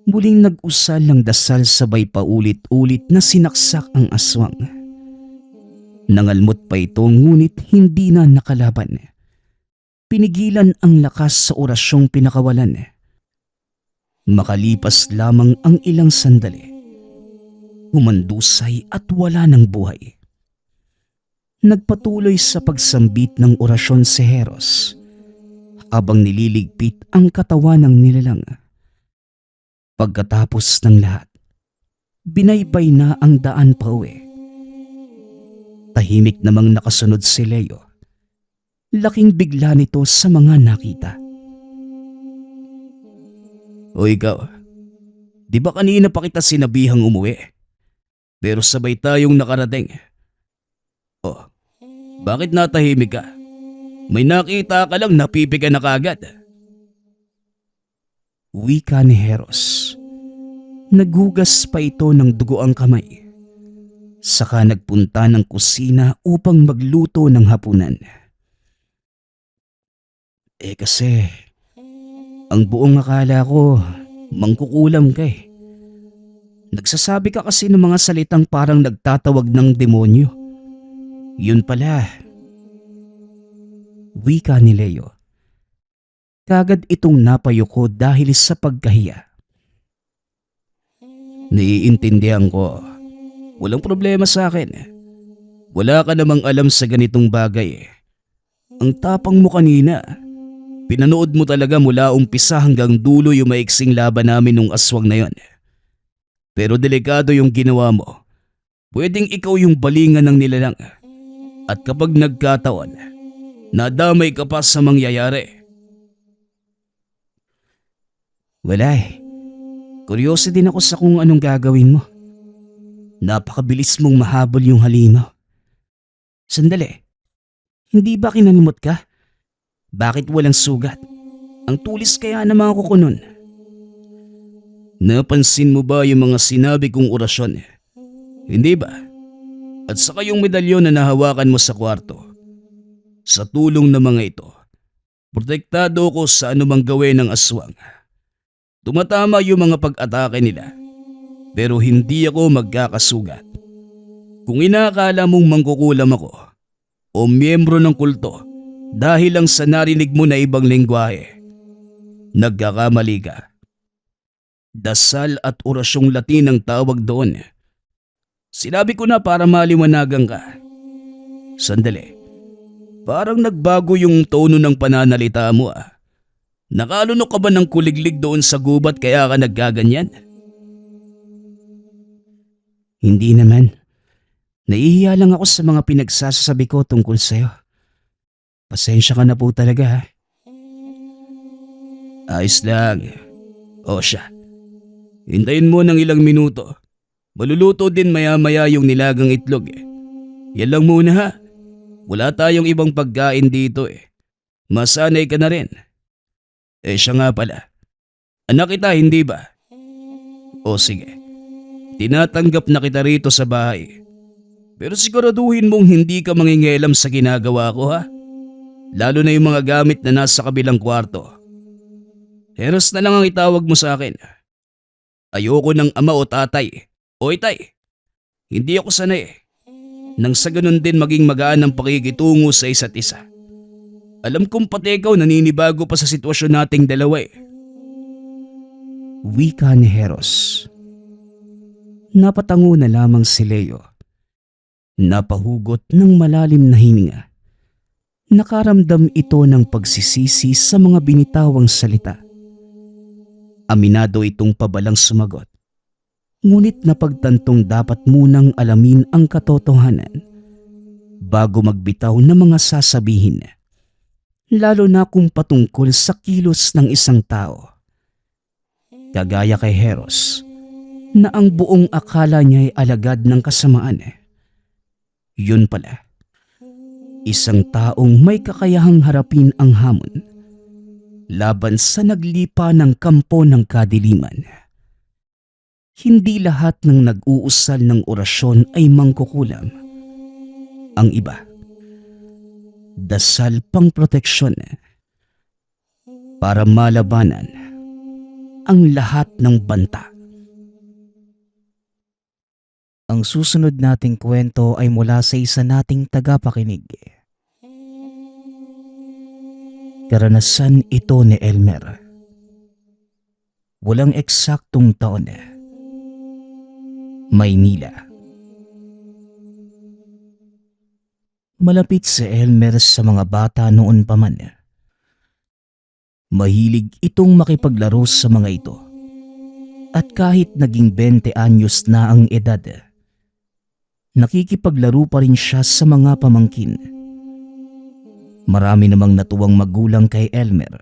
Muling nag-usal ng dasal sabay paulit-ulit na sinaksak ang aswang. Nangalmot pa ito ngunit hindi na nakalaban. Pinigilan ang lakas sa orasyong pinakawalan. Makalipas lamang ang ilang sandali. Humandusay at wala ng buhay. Nagpatuloy sa pagsambit ng orasyon si Heros habang nililigpit ang katawan ng nilalang. Pagkatapos ng lahat, binaybay na ang daan pa uwi. Tahimik namang nakasunod si Leo. Laking bigla nito sa mga nakita. O ikaw, di ba kanina pa kita sinabihang umuwi? Pero sabay tayong nakarating. Oh, bakit natahimik ka? May nakita ka lang napipiga na kagad. Wika ni Heros. Naghugas pa ito ng dugo ang kamay. Saka nagpunta ng kusina upang magluto ng hapunan. Kasi Ang buong akala ko, mangkukulam ka eh. Nagsasabi ka kasi ng mga salitang parang nagtatawag ng demonyo. Yun pala, wika ni Leo. Kagad itong napayuko dahil sa pagkahiya. Naiintindihan ko. Walang problema sa akin. Wala ka namang alam sa ganitong bagay eh. Ang tapang mo kanina. Pinanood mo talaga mula umpisa hanggang dulo yung maiksing laban namin nung aswang na yon. Pero delikado yung ginawa mo. Pwedeng ikaw yung balingan ng nilalang. At kapag nagkataon, nadamay ka pa sa mangyayari. Wala eh. Kuryoso din ako sa kung anong gagawin mo. Napakabilis mong mahabol yung halimaw. Sandali. Hindi ba kinanimot ka? Bakit walang sugat? Ang tulis kaya ng mga kuko nun. Napansin mo ba yung mga sinabi kong orasyon? Hindi ba? At saka yung medalyon na nahawakan mo sa kwarto. Sa tulong ng mga ito, protektado ko sa anumang gawin ng aswang. Tumatama yung mga pag-atake nila, pero hindi ako magkakasugat. Kung inakala mong mangkukulam ako o miyembro ng kulto dahil lang sa narinig mo na ibang lengguwahe, nagkakamali ka. Dasal at orasyong Latin ang tawag doon. Sinabi ko na para maliwanagan ka. Sandali. Parang nagbago yung tono ng pananalita mo ah. Nakalunok ka ba ng kuliglig doon sa gubat kaya ka naggaganyan? Hindi naman. Nahihiya lang ako sa mga pinagsasabi ko tungkol sa'yo. Pasensya ka na po talaga ha. Ayos lang. O siya. Hintayin mo ng ilang minuto. Maluluto din maya-maya yung nilagang itlog eh. Yan lang muna ha. Wala tayong ibang pagkain dito eh. Masanay ka na rin. Eh siya nga pala. Anak kita hindi ba? O sige. Tinatanggap na kita rito sa bahay. Pero siguraduhin mong hindi ka mangingelam sa ginagawa ko ha. Lalo na yung mga gamit na nasa kabilang kwarto. Heros na lang ang itawag mo sa akin. Ayoko ng ama o tatay. O itay. Hindi ako sanay. Nang sa ganun din maging magaan ang pakikitungo sa isa't isa. Alam kong pati ikaw naninibago pa sa sitwasyon nating dalawa eh. Wika ni Heros. Napatango na lamang si Leo. Napahugot ng malalim na hininga. Nakaramdam ito ng pagsisisi sa mga binitawang salita. Aminado itong pabalang sumagot. Ngunit napagtantong dapat munang alamin ang katotohanan bago magbitaw ng mga sasabihin. Lalo na kung patungkol sa kilos ng isang tao. Kagaya kay Heros na ang buong akala niya ay alagad ng kasamaan. Yun pala. Isang taong may kakayahang harapin ang hamon laban sa naglipa ng kampo ng kadiliman. Hindi lahat ng nag-uusal ng orasyon ay mangkukulam. Ang iba, dasal pang proteksyon para malabanan ang lahat ng banta. Ang susunod nating kwento ay mula sa isa nating tagapakinig. Karanasan ito ni Elmer. Walang eksaktong taon. Maynila. Malapit si Elmer sa mga bata noon pa man. Mahilig itong makipaglaro sa mga ito. At kahit naging 20 anyos na ang edad, nakikipaglaro pa rin siya sa mga pamangkin. Marami namang natuwang magulang kay Elmer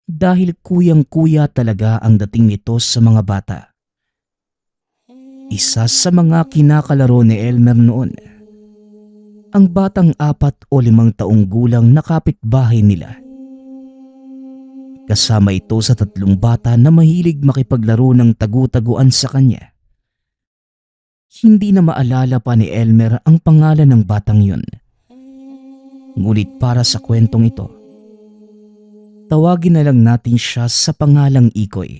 dahil kuyang-kuya talaga ang dating nito sa mga bata. Isa sa mga kinakalaro ni Elmer noon, ang batang 4 o 5 taong gulang na kapitbahay nila. Kasama ito sa 3 bata na mahilig makipaglaro ng tagu-taguan sa kanya. Hindi na maalala pa ni Elmer ang pangalan ng batang yun. Ngunit para sa kwentong ito, Tawagin na lang natin siya sa pangalang Ikoy.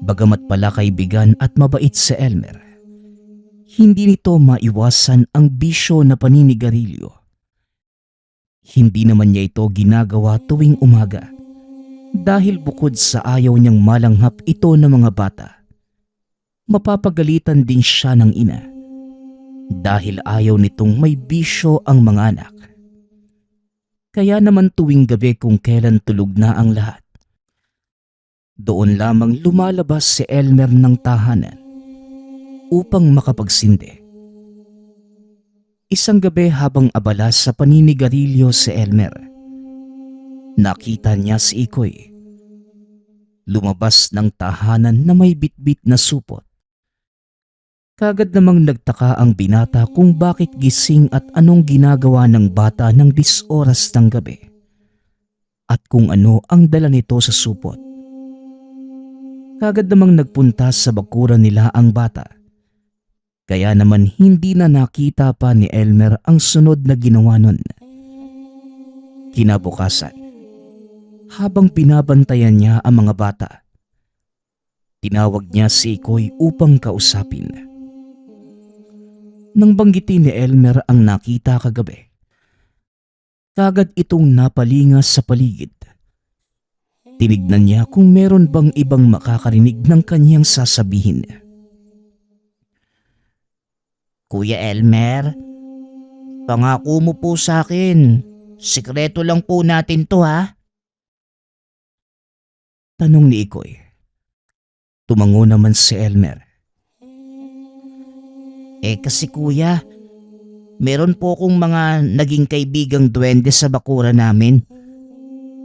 Bagamat pala kaibigan at mabait si Elmer, hindi nito maiwasan ang bisyo na paninigarilyo. Hindi naman niya ito ginagawa tuwing umaga dahil bukod sa ayaw niyang malanghap ito ng mga bata, mapapagalitan din siya ng ina dahil ayaw nitong may bisyo ang mga anak. Kaya naman tuwing gabi kung kailan tulog na ang lahat, doon lamang lumalabas si Elmer ng tahanan upang makapagsindi. Isang gabi habang abala sa paninigarilyo si Elmer, nakita niya si Ikoy. Lumabas ng tahanan na may bitbit na supot. Kagad namang nagtaka ang binata kung bakit gising at anong ginagawa ng bata ng 10 oras ng gabi at kung ano ang dala nito sa supot. Kagad namang nagpunta sa bakuran nila ang bata. Kaya naman hindi na nakita pa ni Elmer ang sunod na ginawa nun. Kinabukasan, habang binabantayan niya ang mga bata, tinawag niya si Ikoy upang kausapin. Nang banggitin ni Elmer ang nakita kagabi, kagad itong napalinga sa paligid. Tinignan niya kung meron bang ibang makakarinig ng kanyang sasabihin. Kuya Elmer, pangako mo po sa akin. Sikreto lang po natin to, ha? Tanong ni Ikoy. Tumango naman si Elmer. Kasi kuya, meron po akong mga naging kaibigang duwende sa bakura namin.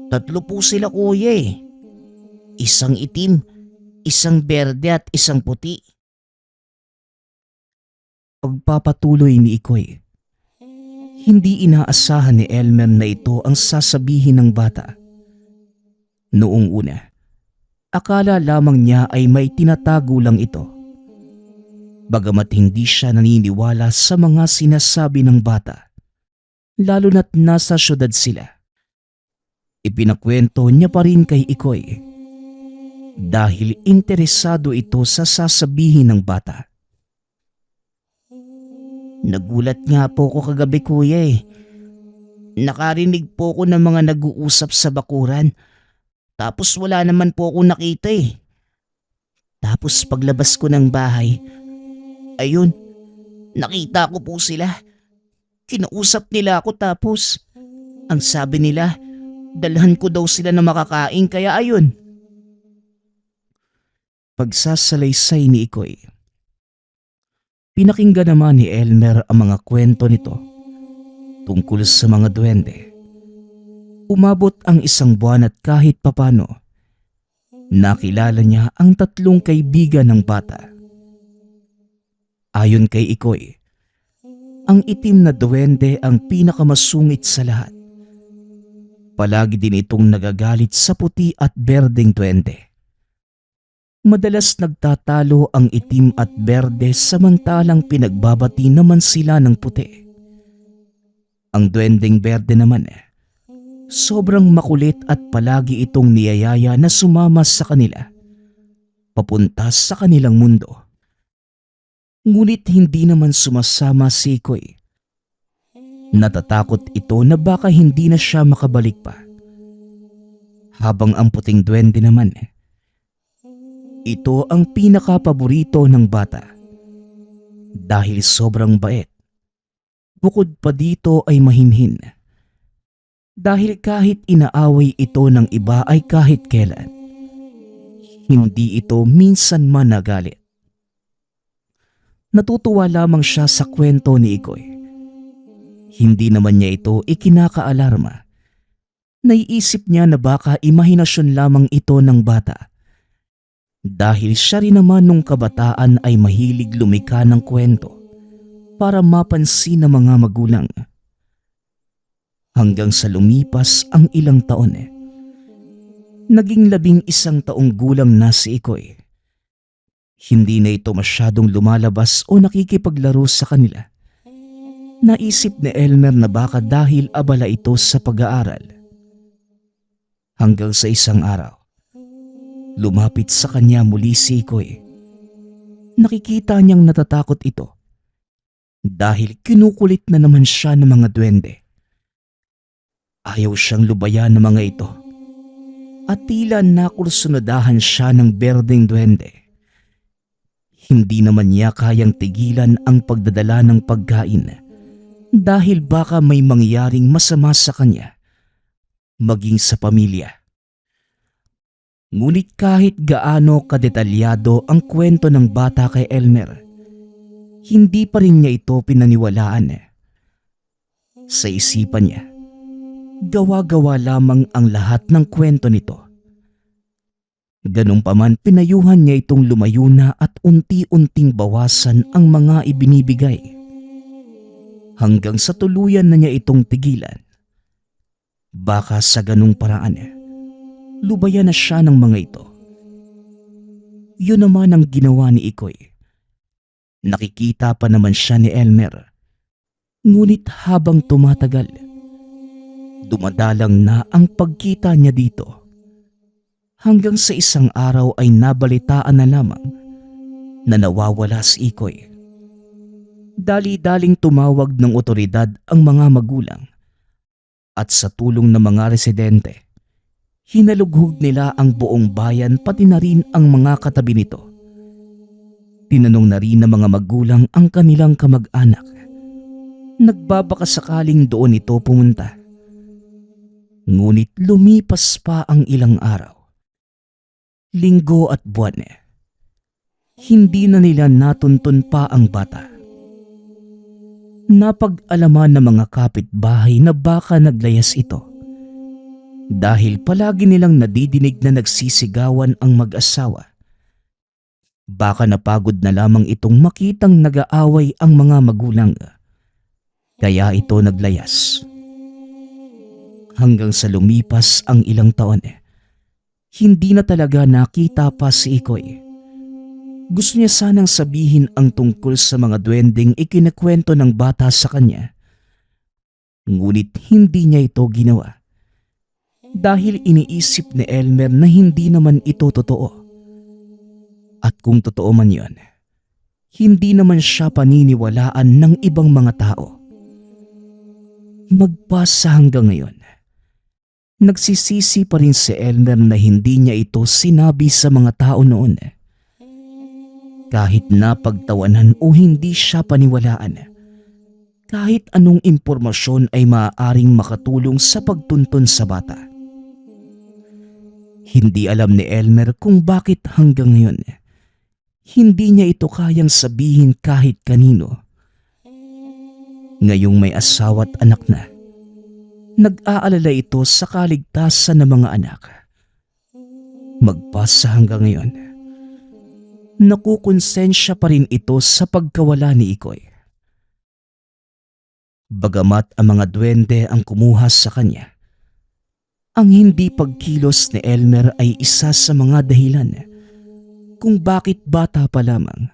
3 po sila kuya eh. Isang itim, isang berde at isang puti. Pagpapatuloy ni Ikoy, hindi inaasahan ni Elmer na ito ang sasabihin ng bata. Noong una, akala lamang niya ay may tinatago lang ito. Bagamat hindi siya naniniwala sa mga sinasabi ng bata, lalo na't nasa syudad sila. Ipinakwento niya pa rin kay Ikoy dahil interesado ito sa sasabihin ng bata. Nagulat nga po ko kagabi kuya eh. Nakarinig po ko ng mga nag-uusap sa bakuran. Tapos wala naman po ako nakita eh. Tapos paglabas ko ng bahay, ayun, nakita ko po sila. Kinausap nila ako tapos ang sabi nila, dalhan ko daw sila na makakain kaya ayun. Pagsasalaysay ni Ikoy, pinakinggan naman ni Elmer ang mga kwento nito tungkol sa mga duwende. Umabot ang 1 buwan at kahit papano, nakilala niya ang 3 kaibigan ng bata. Ayon kay Ikoy, ang itim na duwende ang pinakamasungit sa lahat. Palagi din itong nagagalit sa puti at berdeng duwende. Madalas nagtatalo ang itim at berde samantalang pinagbabati naman sila ng puti. Ang duwendeng berde naman, sobrang makulit at palagi itong niyayaya na sumama sa kanila, papunta sa kanilang mundo. Ngunit hindi naman sumasama si Ikoy. Natatakot ito na baka hindi na siya makabalik pa. Habang ang puting duwende naman, ito ang pinakapaborito ng bata dahil sobrang bait. Bukod pa dito ay mahinhin. Dahil kahit inaaway ito ng iba ay kahit kailan, hindi ito minsan man nagalit. Natutuwa lamang siya sa kwento ni Ikoy. Hindi naman niya ito ikinakaalarma. Naiisip niya na baka imahinasyon lamang ito ng bata. Dahil siya rin naman nung kabataan ay mahilig lumika ng kwento para mapansin ng mga magulang. Hanggang sa lumipas ang ilang taon, naging 11 taong gulang na si Ikoy. Hindi na ito masyadong lumalabas o nakikipaglaro sa kanila. Naisip ni Elmer na baka dahil abala ito sa pag-aaral, Hanggang sa isang araw, lumapit sa kanya muli si Ikoy. Nakikita niyang natatakot ito dahil kinukulit na naman siya ng mga duwende. Ayaw siyang lubayan ng mga ito at tila nakursunadahan siya ng berdeng duwende. Hindi naman niya kayang tigilan ang pagdadala ng pagkain dahil baka may mangyaring masama sa kanya, maging sa pamilya. Ngunit kahit gaano kadetalyado ang kwento ng bata kay Elmer, hindi pa rin niya ito pinaniwalaan. Sa isipan niya, gawa-gawa lamang ang lahat ng kwento nito. Ganun pa man, pinayuhan niya itong lumayo na at unti-unting bawasan ang mga ibinibigay. Hanggang sa tuluyan na niya itong tigilan. Baka sa ganung paraan, lubayan na siya ng mga ito. Yun naman ang ginawa ni Ikoy. Nakikita pa naman siya ni Elmer. Ngunit habang tumatagal, dumadalang na ang pagkita niya dito. Hanggang sa isang araw ay nabalitaan na lamang na nawawala si Ikoy. Dali-daling tumawag ng otoridad ang mga magulang at sa tulong ng mga residente, hinalughog nila ang buong bayan pati na rin ang mga katabi nito. Tinanong na rin ng mga magulang ang kanilang kamag-anak. Nagbabaka sakaling doon ito pumunta. Ngunit lumipas pa ang ilang araw, linggo at buwan. Hindi na nila natuntun pa ang bata. Napag-alaman ng mga kapitbahay na baka naglayas ito dahil palagi nilang nadidinig na nagsisigawan ang mag-asawa. Baka napagod na lamang itong makitang nag-aaway ang mga magulang, kaya ito naglayas. Hanggang sa lumipas ang ilang taon, hindi na talaga nakita pa si Ikoy. Gusto niya sanang sabihin ang tungkol sa mga duwending ikinikwento ng bata sa kanya. Ngunit hindi niya ito ginawa dahil iniisip ni Elmer na hindi naman ito totoo. At kung totoo man yon, hindi naman siya paniniwalaan ng ibang mga tao. Magpasa hanggang ngayon, nagsisisi pa rin si Elmer na hindi niya ito sinabi sa mga tao noon. Kahit napagtawanan o hindi siya paniwalaan, kahit anong impormasyon ay maaaring makatulong sa pagtuntun sa bata. Hindi alam ni Elmer kung bakit hanggang ngayon hindi niya ito kayang sabihin kahit kanino. Ngayong may asawa at anak na, nag-aalala ito sa kaligtasan ng mga anak. Magpasa hanggang ngayon, nakukonsensya pa rin ito sa pagkawala ni Ikoy. Bagamat ang mga duwende ang kumuha sa kanya, ang hindi pagkilos ni Elmer ay isa sa mga dahilan kung bakit bata pa lamang,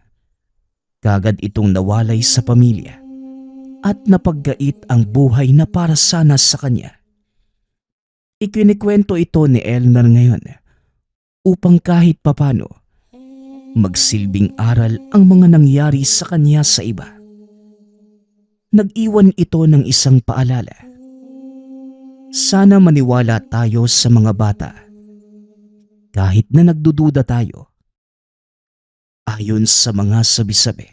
kagad itong nawalay sa pamilya at napaggait ang buhay na para sana sa kanya. Ikinikwento ito ni Elmer ngayon upang kahit papano magsilbing aral ang mga nangyari sa kanya sa iba. Nag-iwan ito ng isang paalala. Sana maniwala tayo sa mga bata. Kahit na nagdududa tayo. Ayon sa mga sabi-sabi,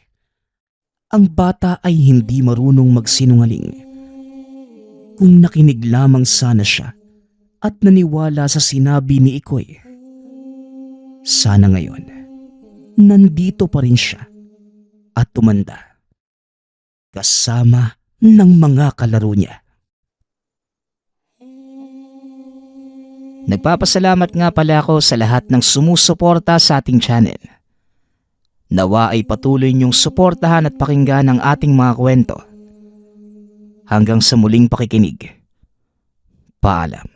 ang bata ay hindi marunong magsinungaling. Kung nakinig lamang sana siya at naniwala sa sinabi ni Ikoy, sana ngayon, nandito pa rin siya at tumanda kasama ng mga kalaro niya. Nagpapasalamat nga pala ako sa lahat ng sumusuporta sa ating channel. Nawa ay patuloy niyong suportahan at pakinggan ang ating mga kwento. Hanggang sa muling pakikinig. Paalam.